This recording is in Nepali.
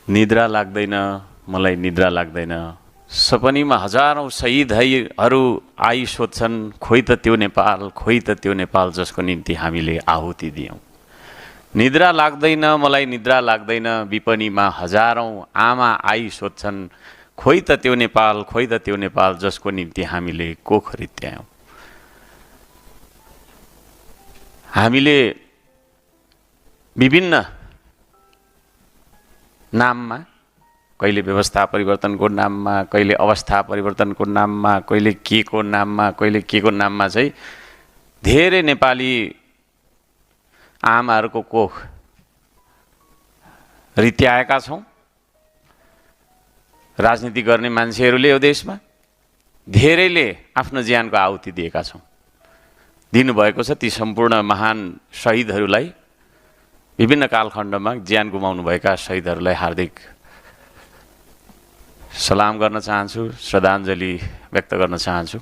निद्रा लाग्दैन मलाई निद्रा लाग्दैन सपनीमा हजारौं शहीदहरू आई सोध्छन् खोइ त त्यो नेपाल जसको निम्ति हामीले आहुति दियौं। निद्रा लाग्दैन मलाई निद्रा लाग्दैन विपनीमा हजारौं आमा आई सोध्छन् खोइ त त्यो नेपाल जसको निम्ति हामीले कोख रित्यायौं। हामीले विभिन्न नाममा कहिले व्यवस्था परिवर्तनको नाममा कहिले अवस्था परिवर्तनको नाममा कहिले के को नाममा चाहिँ धेरै नेपाली आमाहरूको कोख रित्याएका छौं। राजनीति गर्ने मान्छेहरूले यो देशमा धेरैले आफ्नो ज्यानको आहुति दिएका छौं, दिनुभएको छ। ती सम्पूर्ण महान शहीदहरूलाई विभिन्न कालखण्डमा ज्यान गुमाउनुभएका शहीदहरूलाई हार्दिक सलाम गर्न चाहन्छु, श्रद्धाञ्जली व्यक्त गर्न चाहन्छु।